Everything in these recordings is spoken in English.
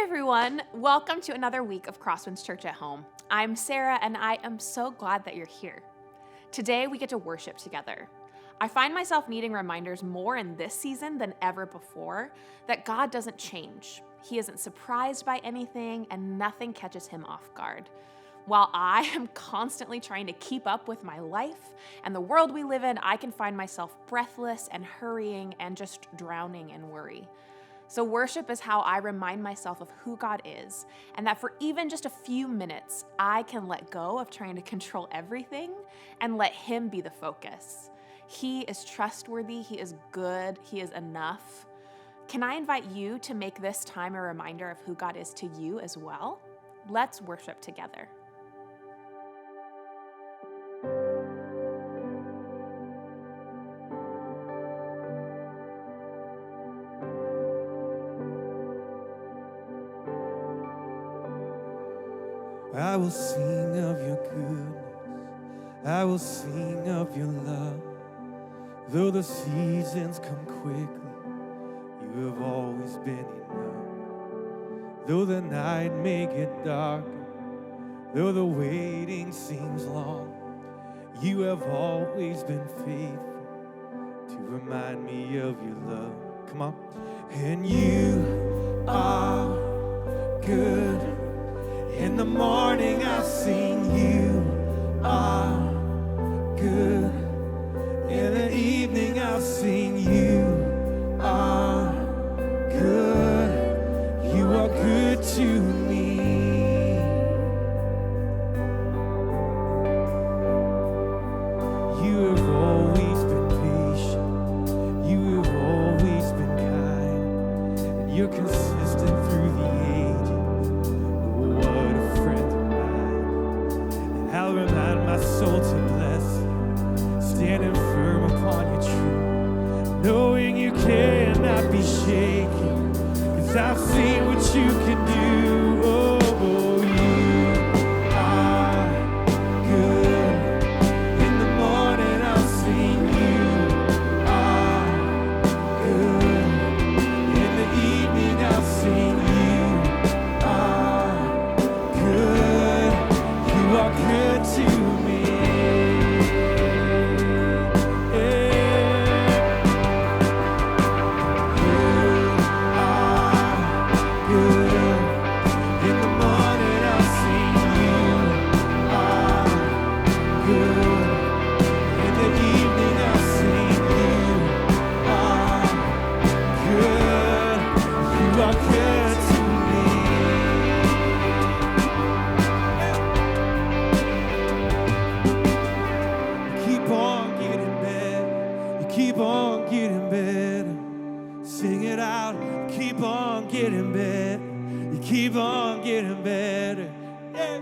everyone. Welcome to another week of Crosswinds Church at Home. I'm Sarah, and I am so glad that you're here. Today, we get to worship together. I find myself needing reminders more in this season than ever before that God doesn't change. He isn't surprised by anything, and nothing catches him off guard. While I am constantly trying to keep up with my life and the world we live in, I can find myself breathless and hurrying and just drowning in worry. So worship is how I remind myself of who God is, and that for even just a few minutes, I can let go of trying to control everything and let him be the focus. He is trustworthy, he is good, he is enough. Can I invite you to make this time a reminder of who God is to you as well? Let's worship together. I will sing of your goodness, I will sing of your love. Though the seasons come quickly, you have always been enough. Though the night may get darker, though the waiting seems long, you have always been faithful to remind me of your love. Come on. And you are good. In the morning I'll sing, you are good. In the evening I'll sing, you are good. You are good to me. You have always been patient. You have always been kind. And you're consistent through the ages. What a friend of mine. And I'll remind my soul to bless, standing firm upon your truth, knowing you cannot be shaken, 'cause I've seen what you can do. Oh, you are good. In the morning I'll sing, you are good. In the evening I'll sing, you are good. You are good to me. Keep on getting better. Sing it out. Keep on getting better. You keep on getting better. Yeah.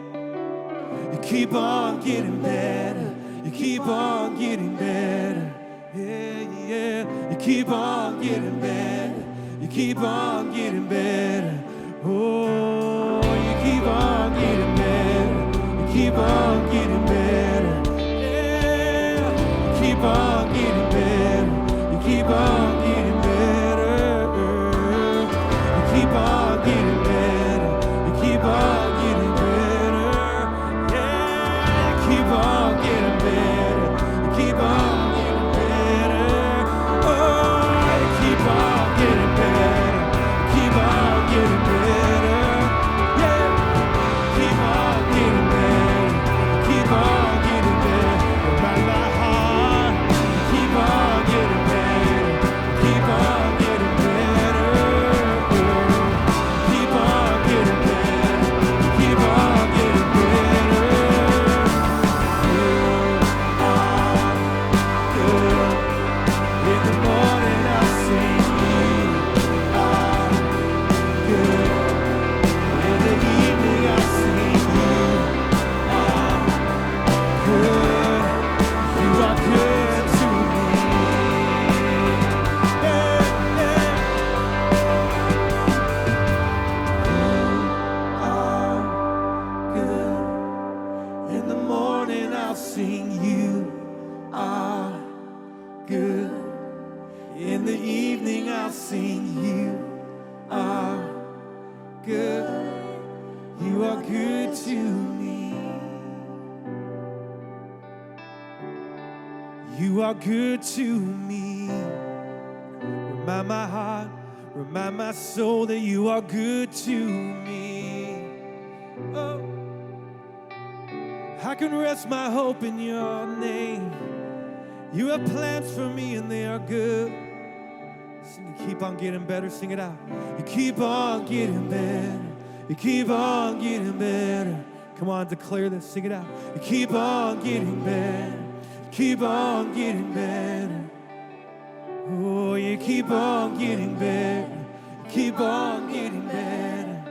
You keep on getting better. You keep on getting better. Yeah, yeah. You keep on getting better. You keep on getting better. Oh, you keep on getting better. You keep on getting better. Yeah. You keep on getting better. You keep on getting better. You keep on getting better. You keep on getting better. Yeah, you keep on getting better. You keep on getting better. Oh, you keep on getting better. You keep on getting better. Yeah, keep on getting better. You keep on getting better. Right by heart. Keep good to me. You are good to me. Remind my heart, remind my soul that you are good to me. Oh, I can rest my hope in your name. You have plans for me and they are good. Sing, you keep on getting better, sing it out. You keep on getting better. You keep on getting better. Come on, declare this, sing it out. You keep on getting better. You keep on getting better. Oh, you keep on getting better. You keep on getting better.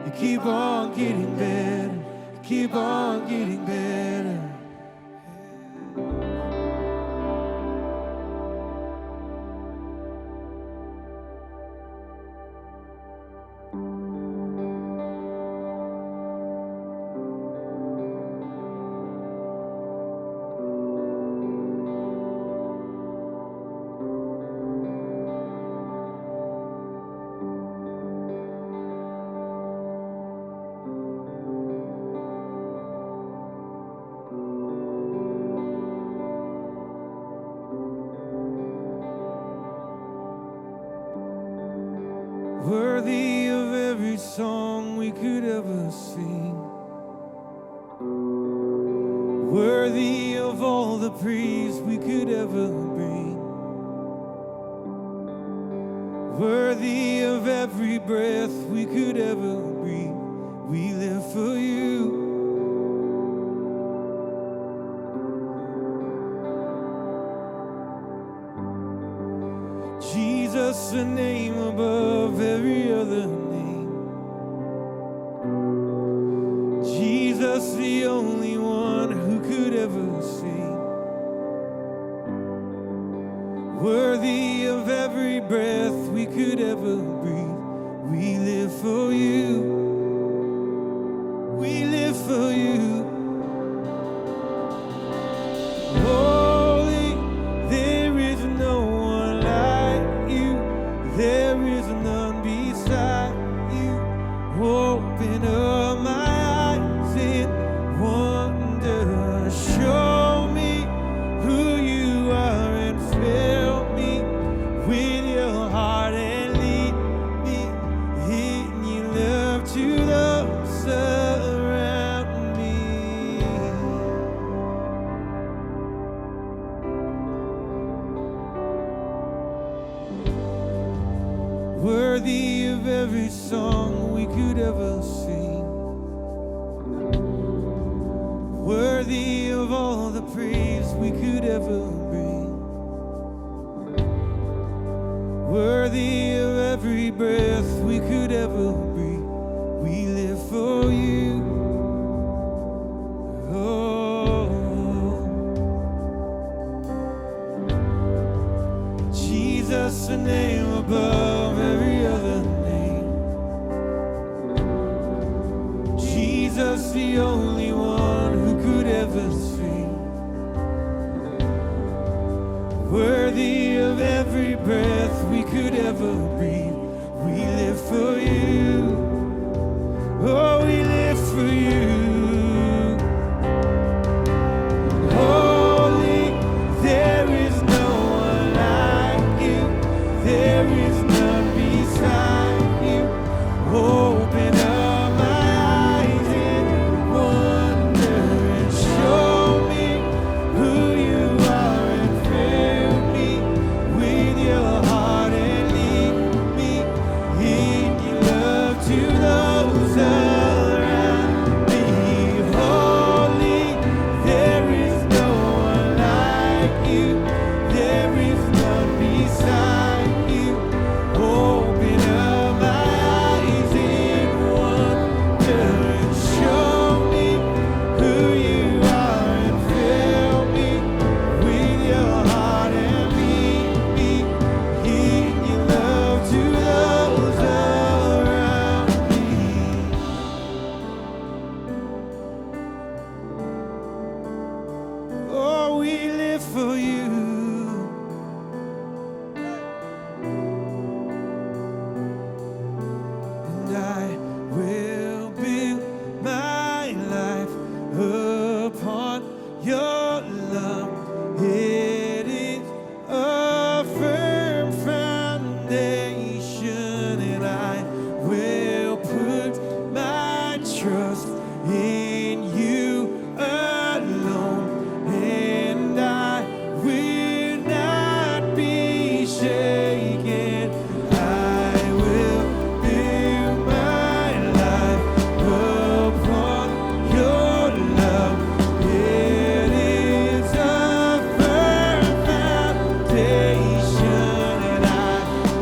You keep on getting better. You keep on getting better. Worthy of every song we could ever sing. Worthy of all the praise we could ever bring. Worthy of every breath we could ever breathe. We live for you. Jesus, the name above every other name. Jesus, the only one who could ever sing. Worthy of every breath we could ever breathe. We live for you. We live for you. Holy, there is no one like you. There is none beside you. Open up my eyes in wonder. Show me who you are and fill me with your heart and lead me in your love to those around me. Worthy of every song we could ever sing. Worthy of all the praise we could ever bring. Worthy of every breath we could ever breathe. We live for you. Oh, Jesus, the name above every other name. Jesus, the only one who could ever sing. Worthy of every breath we could ever breathe. We live for you. Oh, we live for you. Holy, there is no one like you. There is none beside you. Open up my eyes in wonder and show me who you are and fill me with your heart and lead foundation, and I will put my trust in you alone, and I will not be shaken. I will build my life upon your love. It is a firm foundation, and I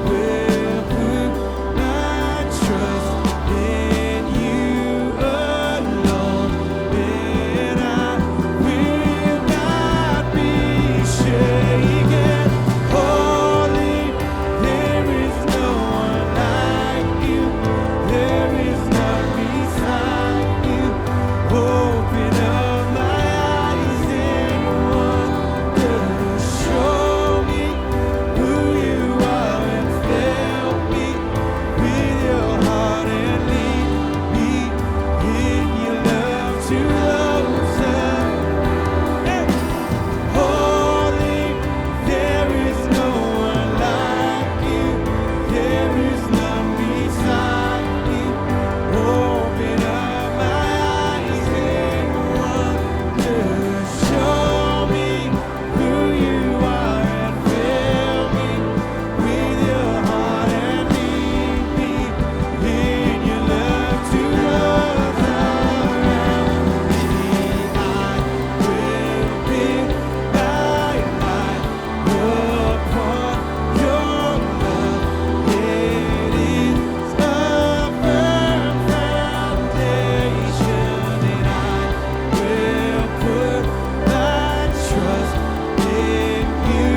will put my trust in you alone, and I will not be shaken. Holy, there is no one like you. There is none beside you. Open up my eyes and wonder. Show me who you are and fill me with your heart and lead me in your love to those hey. Holy, there is no one like you. There is none beside you. Open up my eyes and wonder. Show me who you are and fill me with your heart and lead me in your love to those around me. I will build my life upon your love. It is a firm foundation, and I will put my trust in you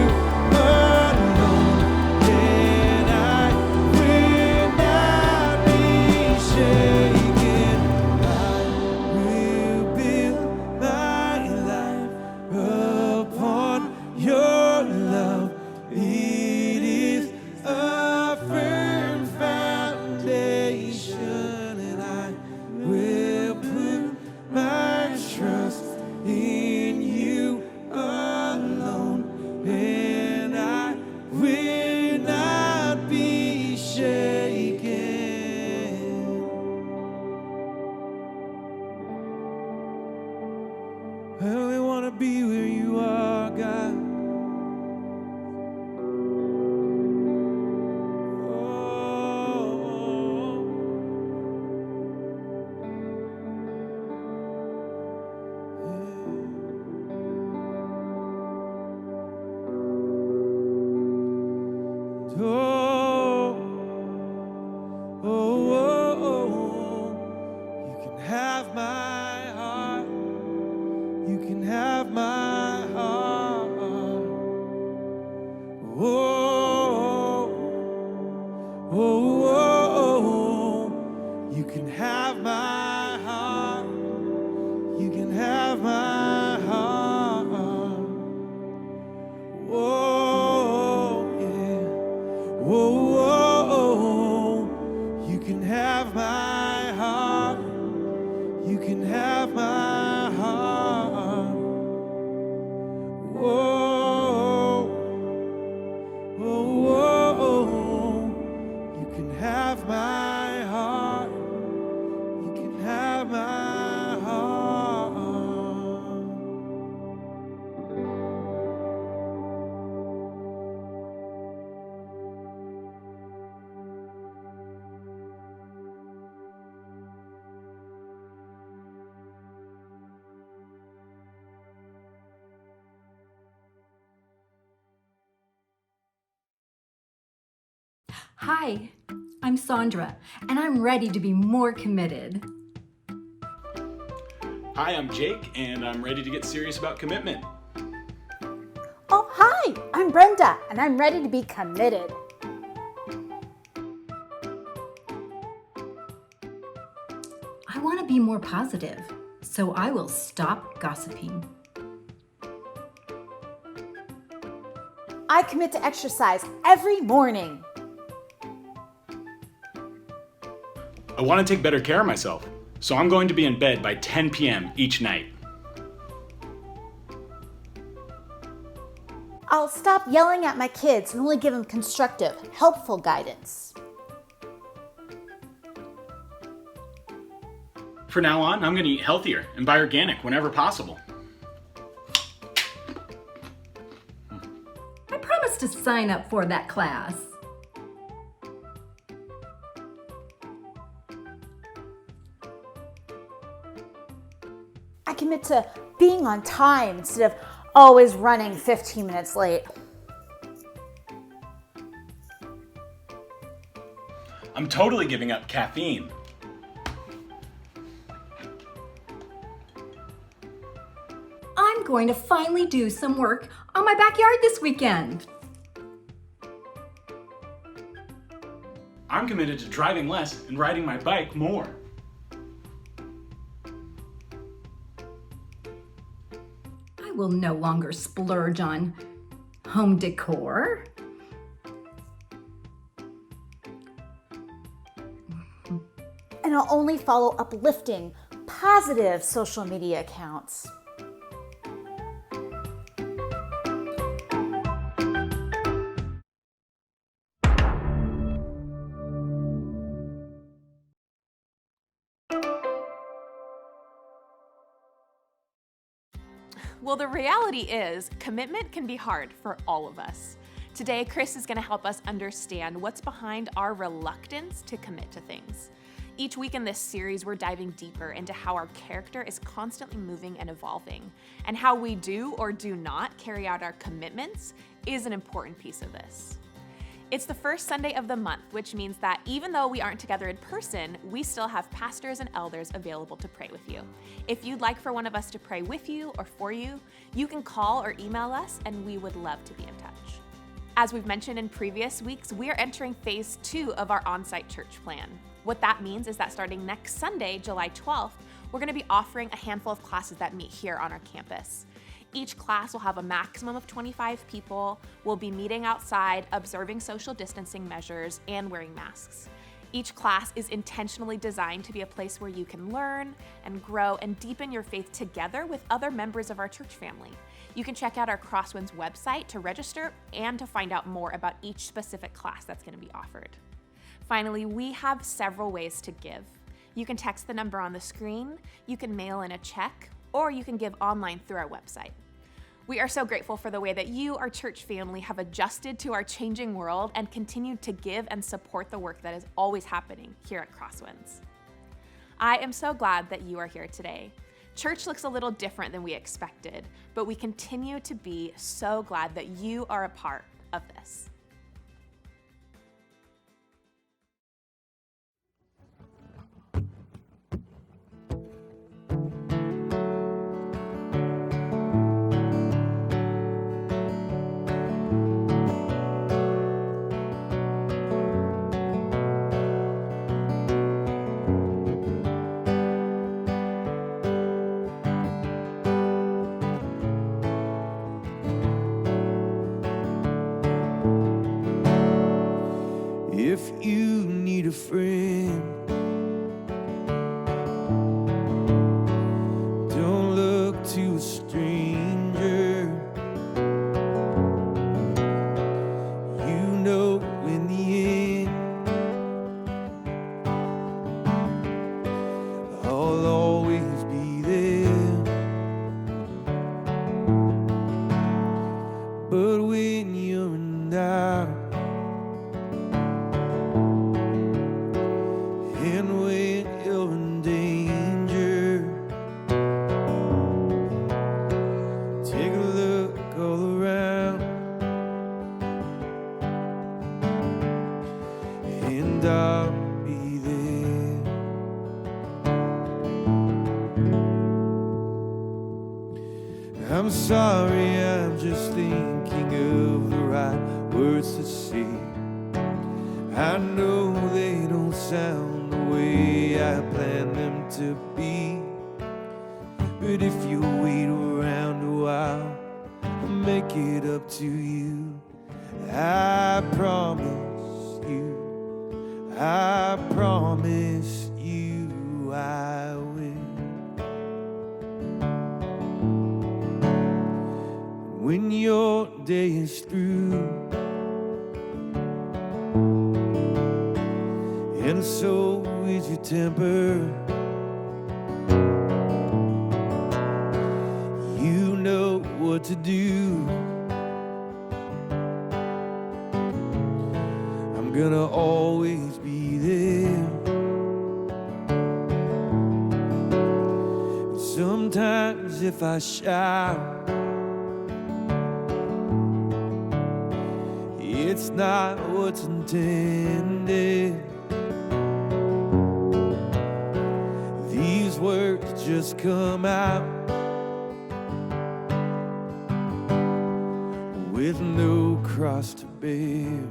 alone, and I will not be shaken. I will build my life upon your love. It is a firm foundation, and I will put my trust in you alone, and I will not be shaken. I only want to be where you are, God. You can have my heart. You can have my heart. Oh, oh, oh, you can have my heart. You can have my heart. Oh, yeah. Oh, you can have my heart. You can have my heart. Whoa, you can have my heart. You can have my heart. Hi, I'm Sandra, and I'm ready to be more committed. Hi, I'm Jake, and I'm ready to get serious about commitment. Oh, hi, I'm Brenda, and I'm ready to be committed. I want to be more positive, so I will stop gossiping. I commit to exercise every morning. I want to take better care of myself, so I'm going to be in bed by 10 p.m. each night. I'll stop yelling at my kids and only give them constructive, helpful guidance. For now on, I'm going to eat healthier and buy organic whenever possible. I promised to sign up for that class. I commit to being on time instead of always running 15 minutes late. I'm totally giving up caffeine. I'm going to finally do some work on my backyard this weekend. I'm committed to driving less and riding my bike more. I will no longer splurge on home decor. And I'll only follow uplifting, positive social media accounts. Well, the reality is, commitment can be hard for all of us. Today, Chris is going to help us understand what's behind our reluctance to commit to things. Each week in this series, we're diving deeper into how our character is constantly moving and evolving, and how we do or do not carry out our commitments is an important piece of this. It's the first Sunday of the month, which means that even though we aren't together in person, we still have pastors and elders available to pray with you. If you'd like for one of us to pray with you or for you, you can call or email us, and we would love to be in touch. As we've mentioned in previous weeks, we are entering phase 2 of our on-site church plan. What that means is that starting next Sunday, July 12th, we're going to be offering a handful of classes that meet here on our campus. Each class will have a maximum of 25 people. We'll be meeting outside, observing social distancing measures, and wearing masks. Each class is intentionally designed to be a place where you can learn and grow and deepen your faith together with other members of our church family. You can check out our Crosswinds website to register and to find out more about each specific class that's going to be offered. Finally, we have several ways to give. You can text the number on the screen, you can mail in a check, or you can give online through our website. We are so grateful for the way that you, our church family, have adjusted to our changing world and continued to give and support the work that is always happening here at Crosswinds. I am so glad that you are here today. Church looks a little different than we expected, but we continue to be so glad that you are a part of this. If you need a friend, don't look to a stranger. You know in the end, I'll always be there. But when you're in doubt, and when you're in danger, take a look all around, and I'll be there. I'm sorry, I'm just thinking of the right words to say. I know they don't sound the way I planned them to be, but if you wait around a while, I'll make it up to you. I promise you, I promise you I will. When you're day is through. And so is your temper. You know what to do. I'm gonna always be there. And sometimes if I shout, it's not what's intended. These words just come out with no cross to bear.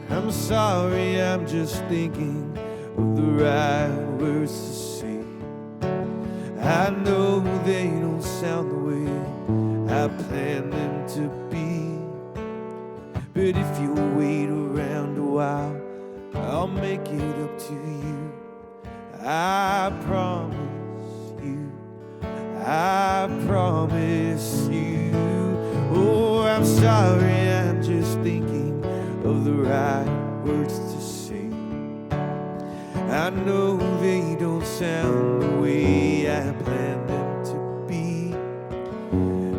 I'm sorry, I'm just thinking of the right words to say. I know they don't sound the way I planned them to be, but if you wait around a while, I'll make it up to you. I promise you, I promise you. Oh, I'm sorry, I'm just thinking of the right words to say. I know they don't sound the way I planned them to be,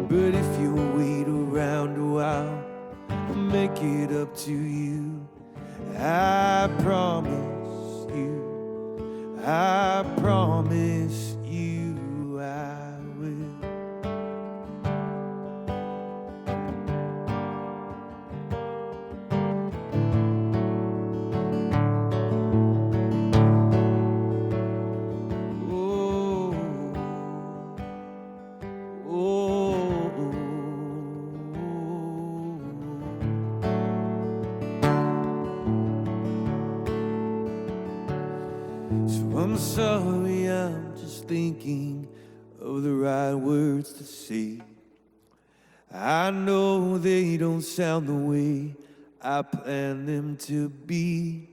but if you wait around a while, I'll make it up to you. I promise you, I promise you I will. I'm sorry, I'm just thinking of the right words to say. I know they don't sound the way I planned them to be,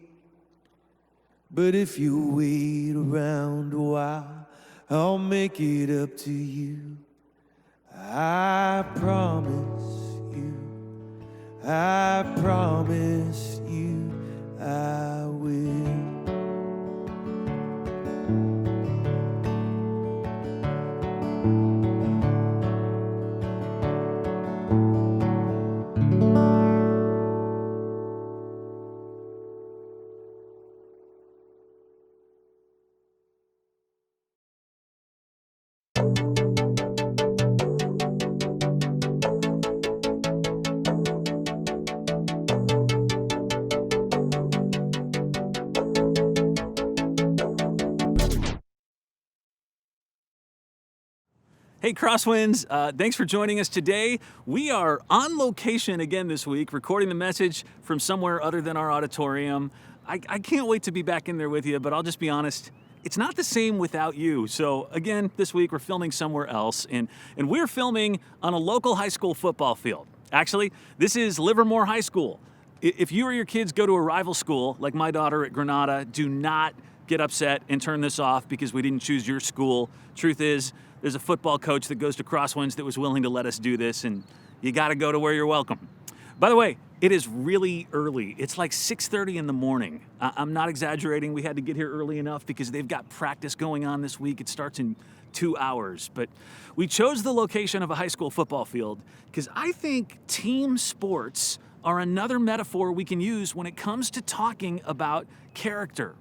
but if you wait around a while, I'll make it up to you. I promise you, I promise you I will. Hey Crosswinds, thanks for joining us today. We are on location again this week, recording the message from somewhere other than our auditorium. I can't wait to be back in there with you, but I'll just be honest, it's not the same without you. So again, this week we're filming somewhere else, and we're filming on a local high school football field. Actually, this is Livermore High School. If you or your kids go to a rival school, like my daughter at Granada, do not get upset and turn this off because we didn't choose your school. Truth is, there's a football coach that goes to Crosswinds that was willing to let us do this, and you gotta go to where you're welcome. By the way, it is really early. It's like 6:30 in the morning. I'm not exaggerating. We had to get here early enough because they've got practice going on this week. It starts in 2 hours. But we chose the location of a high school football field because I think team sports are another metaphor we can use when it comes to talking about character.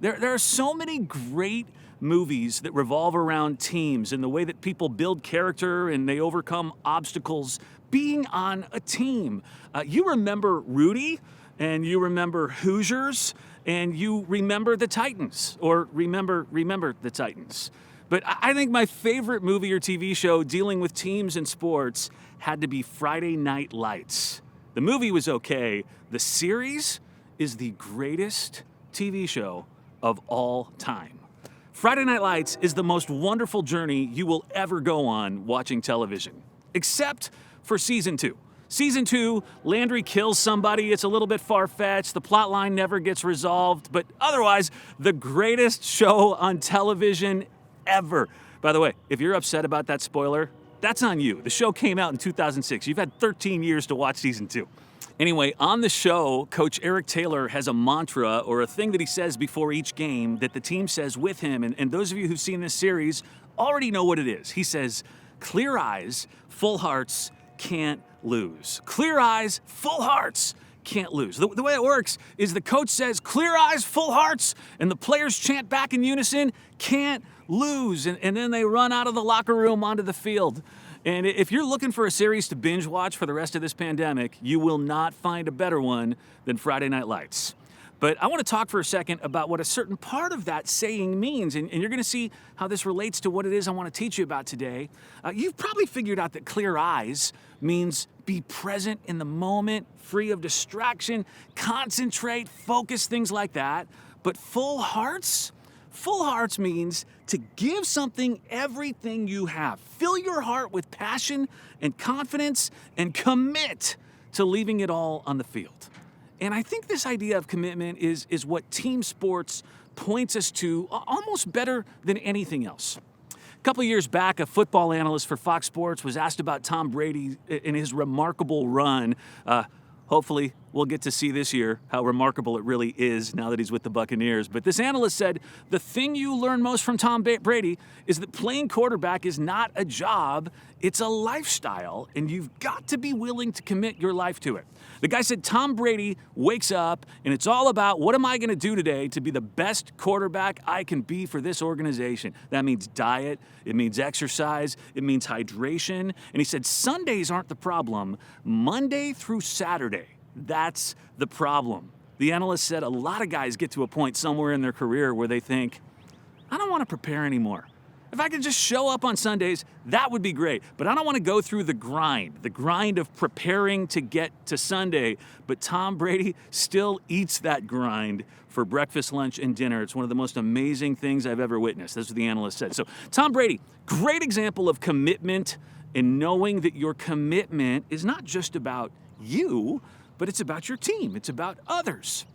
There are so many great movies that revolve around teams and the way that people build character and they overcome obstacles being on a team. You remember Rudy, and you remember Hoosiers, and you remember the Titans, or remember the Titans. But I think my favorite movie or TV show dealing with teams and sports had to be Friday Night Lights. The movie was okay. The series is the greatest TV show of all time. Friday Night Lights is the most wonderful journey you will ever go on watching television, except for season 2. Season 2, Landry kills somebody. It's a little bit far-fetched. The plot line never gets resolved, but otherwise, the greatest show on television ever. By the way, if you're upset about that spoiler, that's on you. The show came out in 2006. You've had 13 years to watch season 2. Anyway, on the show, Coach Eric Taylor has a mantra or a thing that he says before each game that the team says with him. And those of you who've seen this series already know what it is. He says, clear eyes, full hearts, can't lose. Clear eyes, full hearts, can't lose. The way it works is the coach says, clear eyes, full hearts, and the players chant back in unison, can't lose. And then they run out of the locker room onto the field. And if you're looking for a series to binge watch for the rest of this pandemic, you will not find a better one than Friday Night Lights. But I want to talk for a second about what a certain part of that saying means, and you're going to see how this relates to what it is I want to teach you about today. You've probably figured out that clear eyes means be present in the moment, free of distraction, concentrate, focus, things like that. But full hearts means to give something everything you have. Fill your heart with passion and confidence and commit to leaving it all on the field. And I think this idea of commitment is what team sports points us to almost better than anything else. A couple of years back, a football analyst for Fox Sports was asked about Tom Brady in his remarkable run. Hopefully, we'll get to see this year how remarkable it really is now that he's with the Buccaneers. But this analyst said, the thing you learn most from Tom Brady is that playing quarterback is not a job, it's a lifestyle, and you've got to be willing to commit your life to it. The guy said Tom Brady wakes up, and it's all about what am I going to do today to be the best quarterback I can be for this organization. That means diet, it means exercise, it means hydration. And he said Sundays aren't the problem. Monday through Saturday, that's the problem. The analyst said a lot of guys get to a point somewhere in their career where they think, I don't want to prepare anymore. If I could just show up on Sundays, that would be great. But I don't want to go through the grind of preparing to get to Sunday. But Tom Brady still eats that grind for breakfast, lunch, and dinner. It's one of the most amazing things I've ever witnessed. That's what the analyst said. So Tom Brady, great example of commitment and knowing that your commitment is not just about you, but it's about your team. It's about others.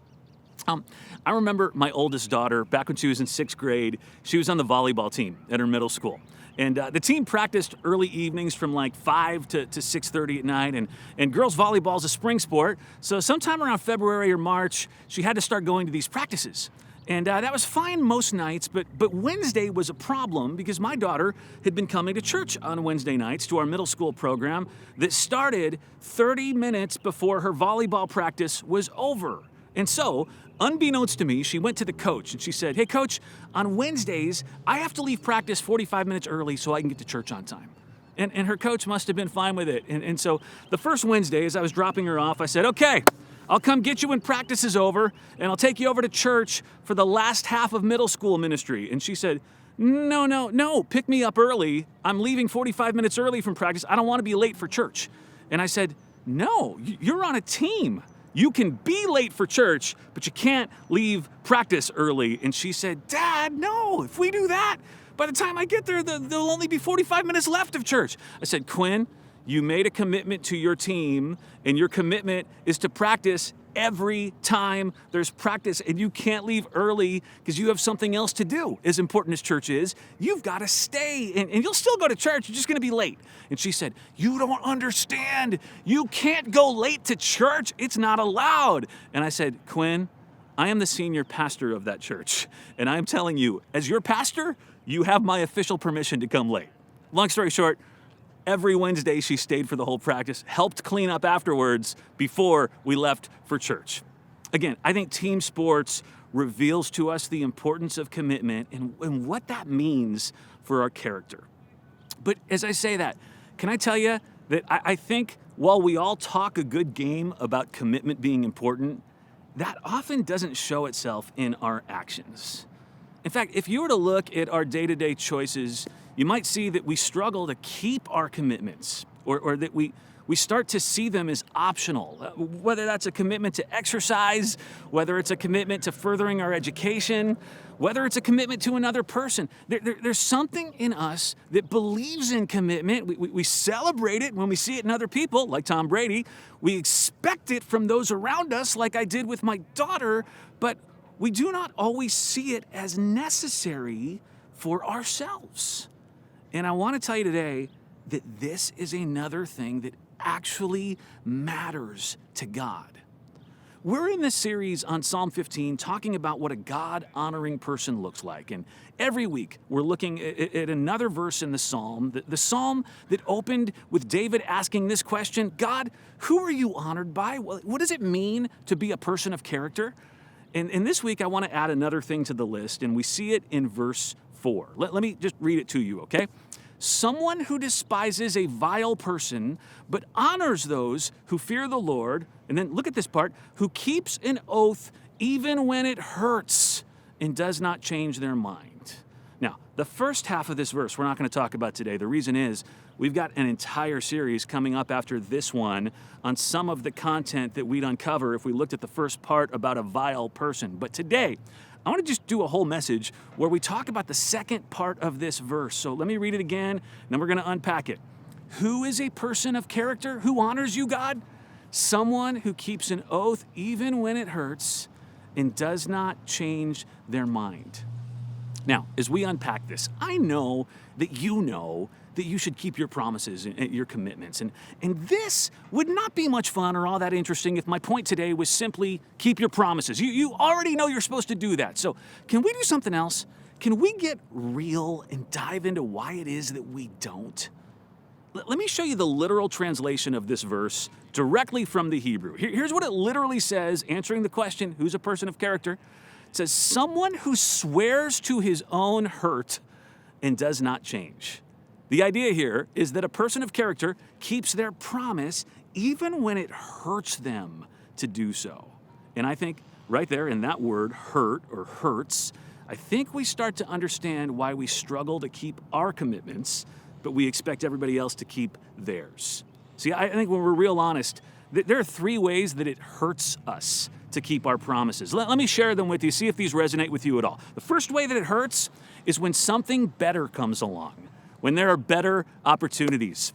I remember my oldest daughter, back when she was in 6th grade, she was on the volleyball team at her middle school. And the team practiced early evenings from like 5 to 6:30 at night. And girls volleyball is a spring sport. So sometime around February or March, she had to start going to these practices. And that was fine most nights, but Wednesday was a problem because my daughter had been coming to church on Wednesday nights to our middle school program that started 30 minutes before her volleyball practice was over. And so, unbeknownst to me, she went to the coach and she said, hey, coach, on Wednesdays, I have to leave practice 45 minutes early so I can get to church on time. And her coach must have been fine with it. And so the first Wednesday, as I was dropping her off, I said, okay, I'll come get you when practice is over, and I'll take you over to church for the last half of middle school ministry. And she said, no, pick me up early. I'm leaving 45 minutes early from practice. I don't want to be late for church. And I said, no, you're on a team. You can be late for church, but you can't leave practice early. And she said, Dad, no, if we do that, by the time I get there, there'll only be 45 minutes left of church. I said, Quinn, you made a commitment to your team, and your commitment is to practice every time there's practice, and you can't leave early because you have something else to do. As important as church is, you've got to stay, and you'll still go to church, you're just going to be late. And she said, you don't understand. You can't go late to church. It's not allowed. And I said, Quinn, I am the senior pastor of that church, and I'm telling you, as your pastor, you have my official permission to come late. Long story short, every Wednesday she stayed for the whole practice, helped clean up afterwards before we left for church. Again, I think team sports reveals to us the importance of commitment and what that means for our character. But as I say that, can I tell you that I think while we all talk a good game about commitment being important, that often doesn't show itself in our actions. In fact, if you were to look at our day-to-day choices, you might see that we struggle to keep our commitments, or that we start to see them as optional, whether that's a commitment to exercise, whether it's a commitment to furthering our education, whether it's a commitment to another person. There's something in us that believes in commitment. We celebrate it when we see it in other people, like Tom Brady. We expect it from those around us, like I did with my daughter, but we do not always see it as necessary for ourselves. And I want to tell you today that this is another thing that actually matters to God. We're in this series on Psalm 15 talking about what a God-honoring person looks like. And every week we're looking at another verse in the psalm, the psalm that opened with David asking this question, God, who are you honored by? What does it mean to be a person of character? And this week I want to add another thing to the list, and we see it in verse 4. Let me just read it to you, okay? Someone who despises a vile person, but honors those who fear the Lord, and then look at this part, who keeps an oath even when it hurts and does not change their mind. Now, the first half of this verse we're not going to talk about today. The reason is we've got an entire series coming up after this one on some of the content that we'd uncover if we looked at the first part about a vile person. But today, I want to just do a whole message where we talk about the second part of this verse. So let me read it again, and then we're going to unpack it. Who is a person of character? Who honors you, God? Someone who keeps an oath even when it hurts and does not change their mind. Now, as we unpack this, I know that you should keep your promises and your commitments. And this would not be much fun or all that interesting if my point today was simply keep your promises. You already know you're supposed to do that. So can we do something else? Can we get real and dive into why it is that we don't? Let me show you the literal translation of this verse directly from the Hebrew. Here's what it literally says, answering the question, who's a person of character? It says, someone who swears to his own hurt and does not change. The idea here is that a person of character keeps their promise even when it hurts them to do so. And I think right there in that word, hurt or hurts, I think we start to understand why we struggle to keep our commitments, but we expect everybody else to keep theirs. See, I think when we're real honest, there are 3 ways that it hurts us to keep our promises. Let me share them with you, see if these resonate with you at all. The first way that it hurts is when something better comes along, when there are better opportunities.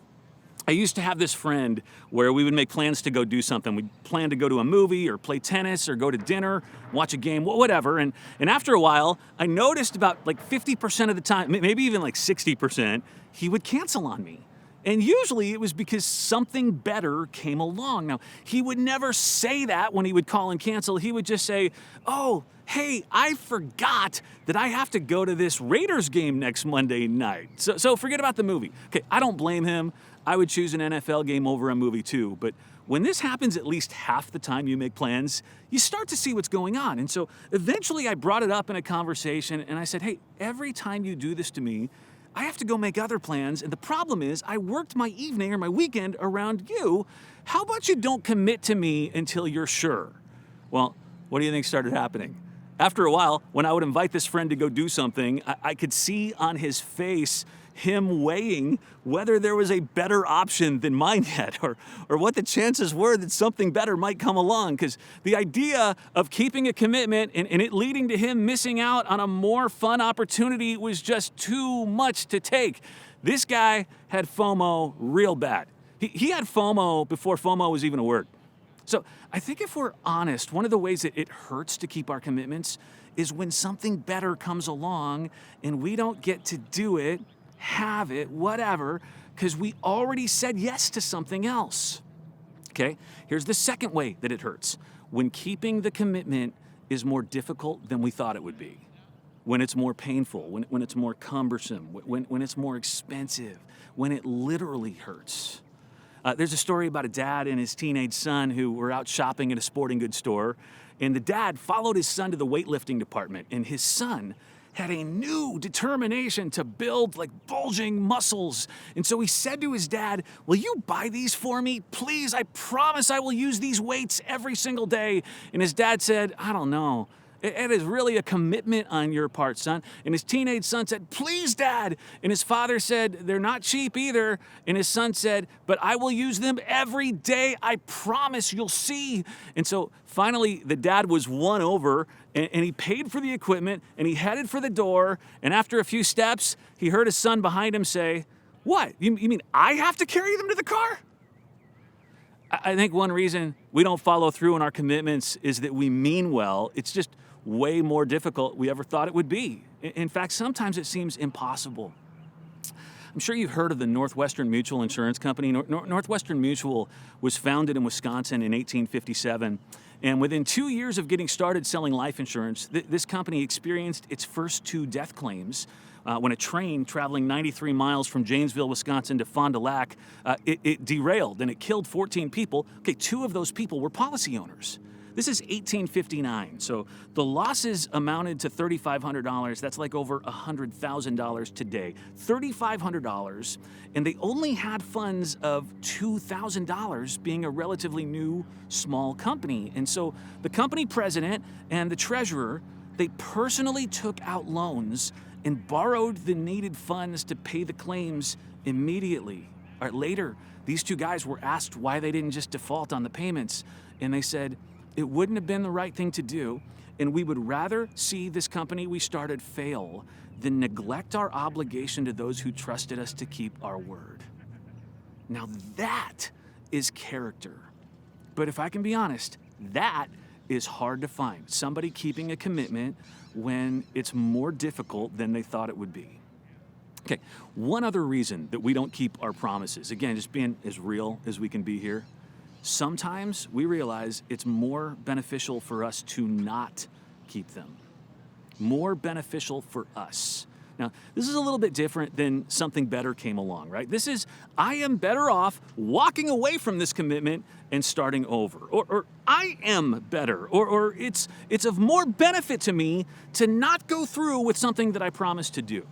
I used to have this friend where we would make plans to go do something. We'd plan to go to a movie or play tennis or go to dinner, watch a game, whatever. And after a while, I noticed about like 50% of the time, maybe even like 60%, he would cancel on me. And usually it was because something better came along. Now, he would never say that when he would call and cancel. He would just say, oh, hey, I forgot that I have to go to this Raiders game next Monday night. So forget about the movie. Okay, I don't blame him. I would choose an NFL game over a movie too. But when this happens at least half the time you make plans, you start to see what's going on. And so eventually I brought it up in a conversation and I said, hey, every time you do this to me, I have to go make other plans, and the problem is I worked my evening or my weekend around you. How about you don't commit to me until you're sure? Well, what do you think started happening? After a while, when I would invite this friend to go do something, I could see on his face him weighing whether there was a better option than mine yet, or what the chances were that something better might come along. Because the idea of keeping a commitment and it leading to him missing out on a more fun opportunity was just too much to take. This guy had FOMO real bad. He had FOMO before FOMO was even a word. So I think if we're honest, one of the ways that it hurts to keep our commitments is when something better comes along and we don't get to do it, have it, whatever, because we already said yes to something else. Okay, here's the second way that it hurts. When keeping the commitment is more difficult than we thought it would be. When it's more painful, when it's more cumbersome, when it's more expensive, when it literally hurts. There's a story about a dad and his teenage son who were out shopping at a sporting goods store, and the dad followed his son to the weightlifting department, and his son had a new determination to build like bulging muscles. And so he said to his dad, will you buy these for me? Please, I promise I will use these weights every single day. And his dad said, I don't know. It is really a commitment on your part, son. And his teenage son said, please, Dad. And his father said, they're not cheap either. And his son said, but I will use them every day. I promise, you'll see. And so finally, the dad was won over, and he paid for the equipment, and he headed for the door. And after a few steps, he heard his son behind him say, what? You mean I have to carry them to the car? I think one reason we don't follow through on our commitments is that we mean well. It's just way more difficult we ever thought it would be. In fact, sometimes it seems impossible. I'm sure you've heard of the Northwestern Mutual Insurance Company. Northwestern Mutual was founded in Wisconsin in 1857. And within 2 years of getting started selling life insurance, this company experienced its first 2 death claims when a train traveling 93 miles from Janesville, Wisconsin to Fond du Lac, it derailed and it killed 14 people. Okay, 2 of those people were policy owners. This is 1859, so the losses amounted to $3,500. That's like over $100,000 today. $3,500, and they only had funds of $2,000, being a relatively new, small company. And so the company president and the treasurer, they personally took out loans and borrowed the needed funds to pay the claims immediately. All right, later, these 2 guys were asked why they didn't just default on the payments, and they said, it wouldn't have been the right thing to do, and we would rather see this company we started fail than neglect our obligation to those who trusted us to keep our word. Now that is character. But if I can be honest, that is hard to find. Somebody keeping a commitment when it's more difficult than they thought it would be. Okay, one other reason that we don't keep our promises, again, just being as real as we can be here, sometimes we realize it's more beneficial for us to not keep them. More beneficial for us. Now, this is a little bit different than something better came along, right? This is, I am better off walking away from this commitment and starting over. Or I am better. Or it's of more benefit to me to not go through with something that I promised to do.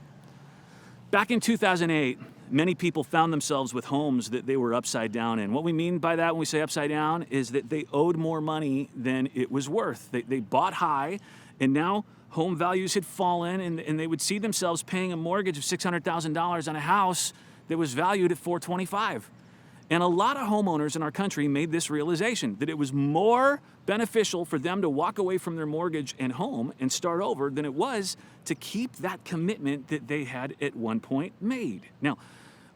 Back in 2008, many people found themselves with homes that they were upside down in. What we mean by that when we say upside down is that they owed more money than it was worth. They bought high, and now home values had fallen, and they would see themselves paying a mortgage of $600,000 on a house that was valued at $425,000. And a lot of homeowners in our country made this realization that it was more beneficial for them to walk away from their mortgage and home and start over than it was to keep that commitment that they had at one point made. Now,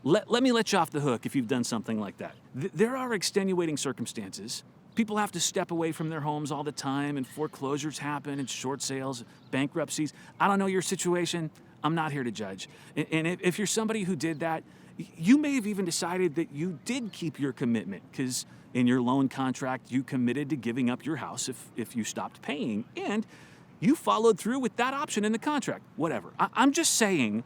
let me let you off the hook if you've done something like that. There are extenuating circumstances. People have to step away from their homes all the time, and foreclosures happen, and short sales, bankruptcies. I don't know your situation. I'm not here to judge. And if you're somebody who did that, you may have even decided that you did keep your commitment because in your loan contract, you committed to giving up your house if you stopped paying, and you followed through with that option in the contract. Whatever. I'm just saying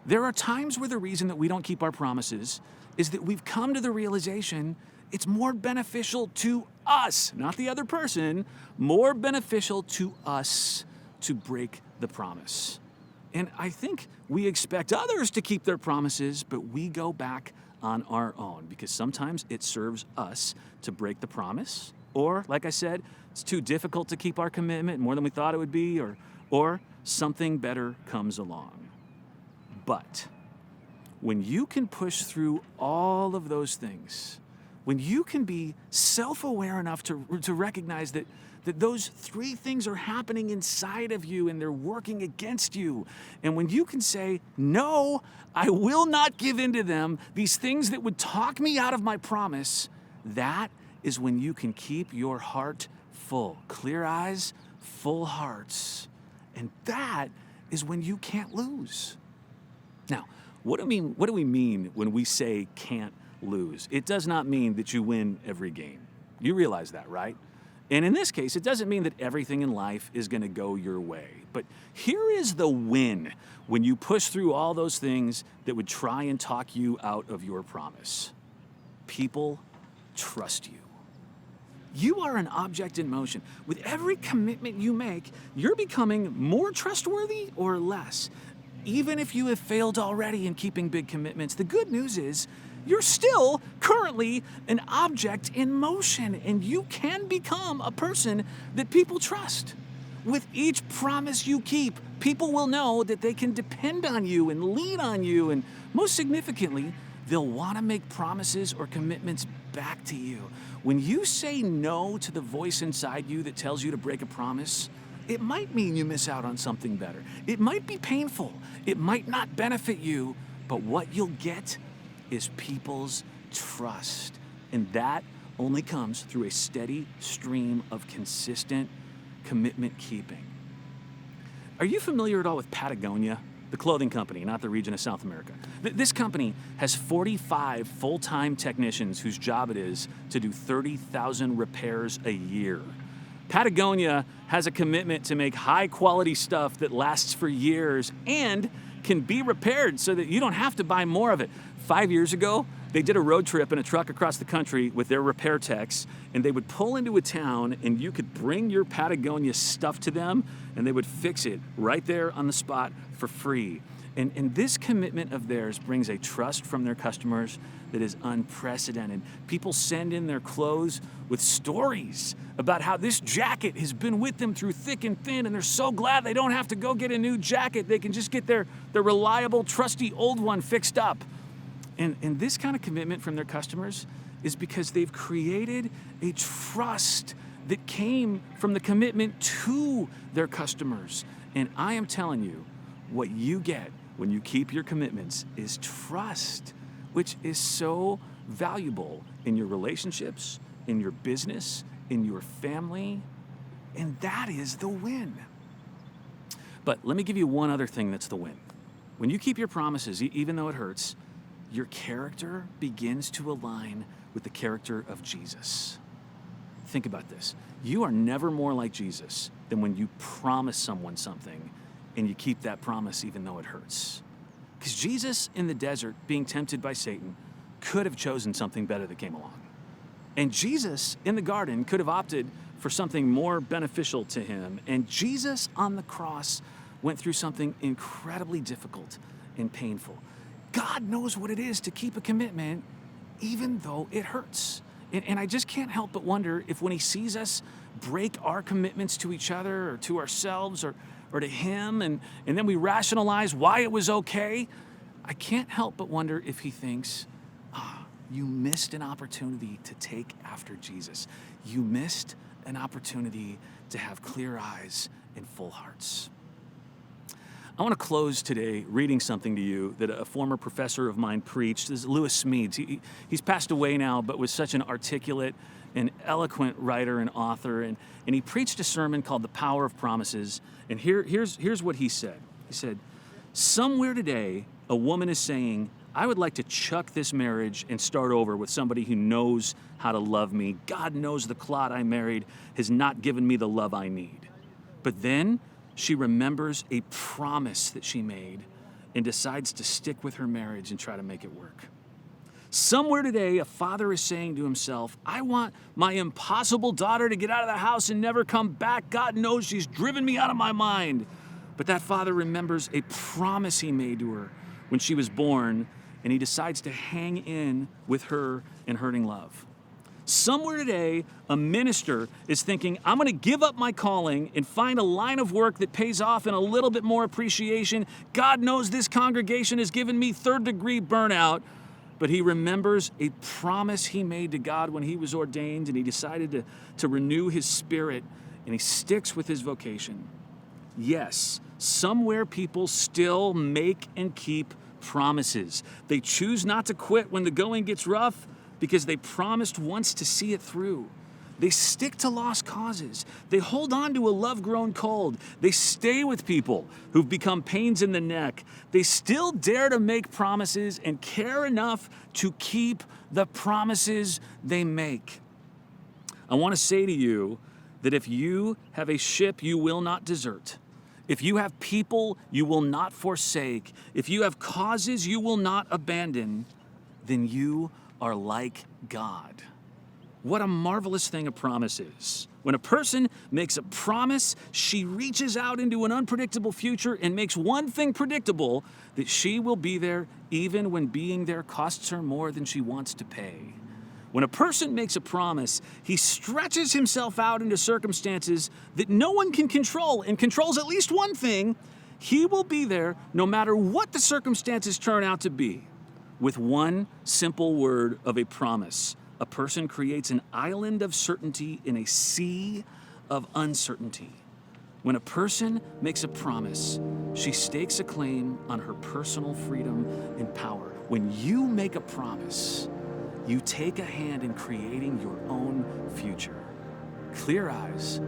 there are times where the reason that we don't keep our promises is that we've come to the realization it's more beneficial to us, not the other person, more beneficial to us to break the promise. And I think we expect others to keep their promises, but we go back on our own because sometimes it serves us to break the promise. Or, like I said, it's too difficult to keep our commitment more than we thought it would be, or something better comes along. But when you can push through all of those things, when you can be self-aware enough to recognize that those 3 things are happening inside of you and they're working against you. And when you can say, no, I will not give in to them, these things that would talk me out of my promise, that is when you can keep your heart full. Clear eyes, full hearts. And that is when you can't lose. Now, what do we mean when we say can't lose? It does not mean that you win every game. You realize that, right? And in this case, it doesn't mean that everything in life is going to go your way. But here is the win when you push through all those things that would try and talk you out of your promise. People trust you. You are an object in motion. With every commitment you make, you're becoming more trustworthy or less. Even if you have failed already in keeping big commitments, the good news is you're still currently an object in motion, and you can become a person that people trust. With each promise you keep, people will know that they can depend on you and lean on you, and most significantly, they'll want to make promises or commitments back to you. When you say no to the voice inside you that tells you to break a promise, it might mean you miss out on something better. It might be painful. It might not benefit you, but what you'll get is people's trust. And that only comes through a steady stream of consistent commitment keeping. Are you familiar at all with Patagonia? the clothing company, not the region of South America. This company has 45 full-time technicians whose job it is to do 30,000 repairs a year. Patagonia has a commitment to make high-quality stuff that lasts for years and can be repaired so that you don't have to buy more of it. 5 years ago, they did a road trip in a truck across the country with their repair techs, and they would pull into a town and you could bring your Patagonia stuff to them and they would fix it right there on the spot for free. And this commitment of theirs brings a trust from their customers that is unprecedented. People send in their clothes with stories about how this jacket has been with them through thick and thin, and they're so glad they don't have to go get a new jacket. They can just get their reliable, trusty old one fixed up. And this kind of commitment from their customers is because they've created a trust that came from the commitment to their customers. And I am telling you, what you get when you keep your commitments is trust, which is so valuable in your relationships, in your business, in your family, and that is the win. But let me give you one other thing that's the win. When you keep your promises, even though it hurts, your character begins to align with the character of Jesus. Think about this. You are never more like Jesus than when you promise someone something and you keep that promise even though it hurts. Because Jesus in the desert, being tempted by Satan, could have chosen something better that came along. And Jesus in the garden could have opted for something more beneficial to him. And Jesus on the cross went through something incredibly difficult and painful. God knows what it is to keep a commitment even though it hurts. And I just can't help but wonder if when he sees us break our commitments to each other or to ourselves or to him, and then we rationalize why it was okay, I can't help but wonder if he thinks, you missed an opportunity to take after Jesus. You missed an opportunity to have clear eyes and full hearts. I want to close today reading something to you that a former professor of mine preached. This is Lewis Smedes. He's passed away now, but was such an articulate and eloquent writer and author. And he preached a sermon called The Power of Promises. And here's what he said. He said, somewhere today, a woman is saying, I would like to chuck this marriage and start over with somebody who knows how to love me. God knows the clod I married has not given me the love I need. But then she remembers a promise that she made and decides to stick with her marriage and try to make it work. Somewhere today, a father is saying to himself, I want my impossible daughter to get out of the house and never come back. God knows she's driven me out of my mind. But that father remembers a promise he made to her when she was born, and he decides to hang in with her in hurting love. Somewhere today, a minister is thinking, I'm going to give up my calling and find a line of work that pays off in a little bit more appreciation. God knows this congregation has given me third-degree burnout. But he remembers a promise he made to God when he was ordained, and he decided to renew his spirit, and he sticks with his vocation. Yes, somewhere people still make and keep promises. They choose not to quit when the going gets rough because they promised once to see it through. They stick to lost causes. They hold on to a love grown cold. They stay with people who've become pains in the neck. They still dare to make promises and care enough to keep the promises they make. I want to say to you that if you have a ship you will not desert, if you have people you will not forsake, if you have causes you will not abandon, then you are like God. What a marvelous thing a promise is. When a person makes a promise, she reaches out into an unpredictable future and makes one thing predictable, that she will be there even when being there costs her more than she wants to pay. When a person makes a promise, he stretches himself out into circumstances that no one can control and controls at least one thing. He will be there no matter what the circumstances turn out to be. With one simple word of a promise, a person creates an island of certainty in a sea of uncertainty. When a person makes a promise, she stakes a claim on her personal freedom and power. When you make a promise, you take a hand in creating your own future. Clear eyes,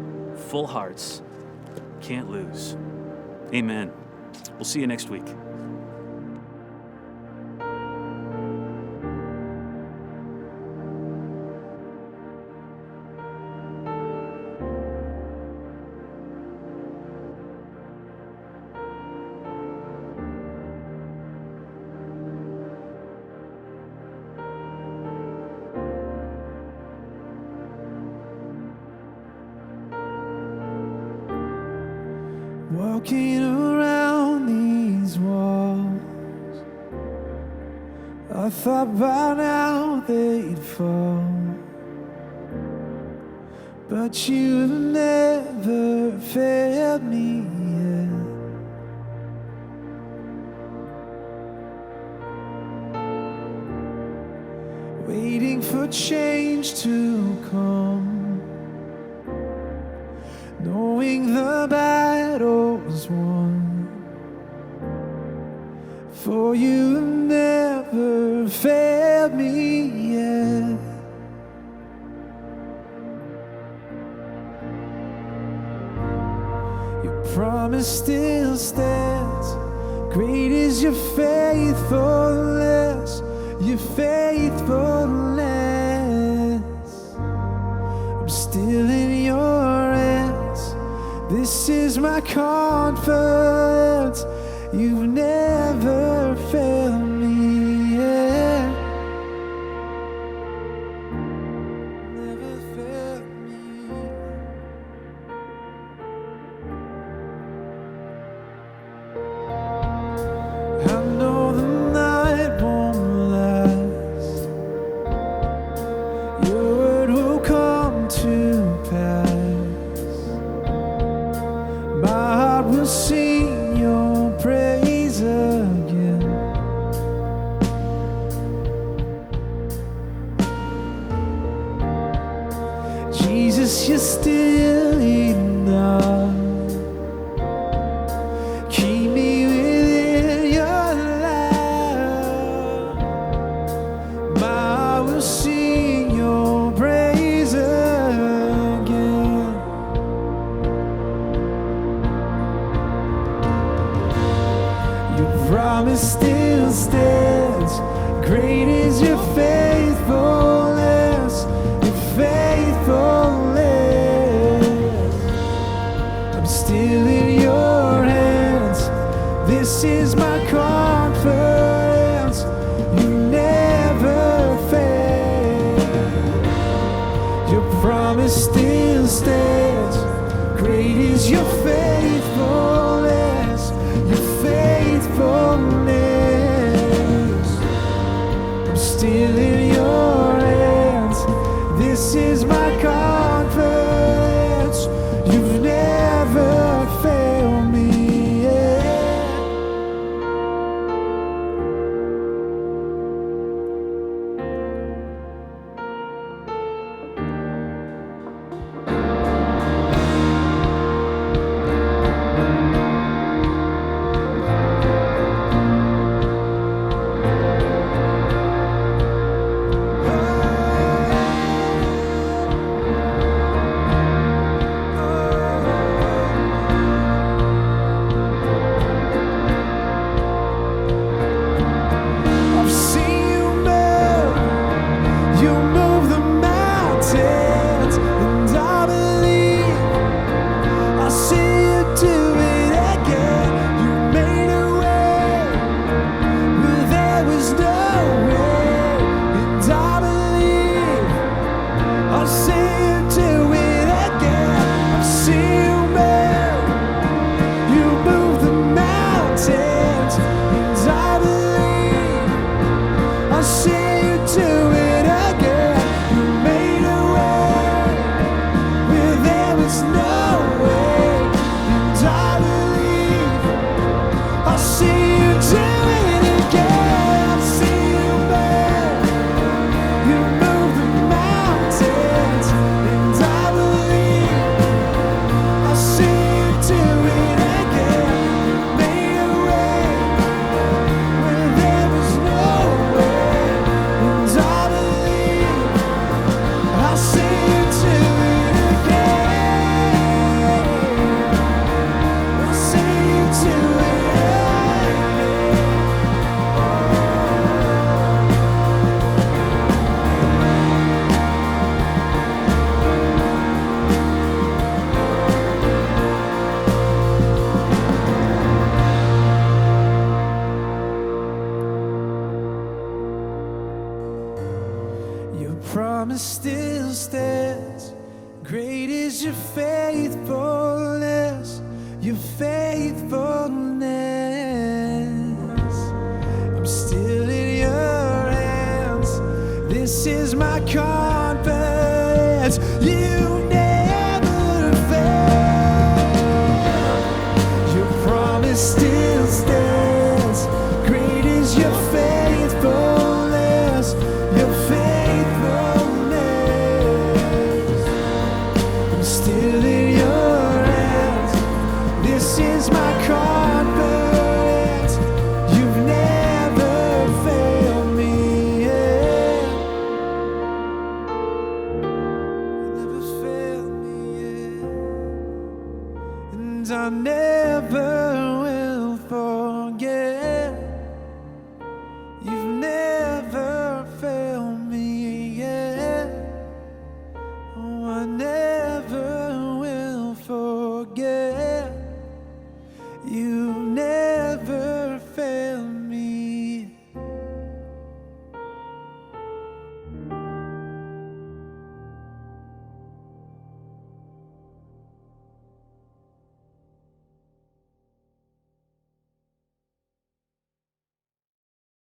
full hearts, can't lose. Amen. We'll see you next week. Walking around these walls, I thought by now they'd fall, but you've never failed me yet. Waiting for change to come, knowing the battle's won, for you have never failed me yet. Your promise still stands. Great is your faithfulness, your faithfulness. I'm still in your hands. This is my confidence. You've never failed me yet. Never failed me. I know the night won't last. Your word will come to pass. My heart will sing your praise again. Jesus, you're still enough. Keep me within your love. My heart will sing your praise again. Your promise still stands. Great is your faithfulness, your faithfulness. I'm still in your hands. This is my confidence. You never fail. Your promise still stands. Great is your faithfulness, your faithfulness. I'm still in your hands. This is my confidence. You've never failed me yet. Great is your faithfulness, your faithfulness. I'm still in your hands. This is my confidence. You never fail. Your promise still stands. Great is your faithfulness, your faithfulness. I'm still in your hands. This is my confidence. You've never failed me yet. You never failed me yet. And I never will forget.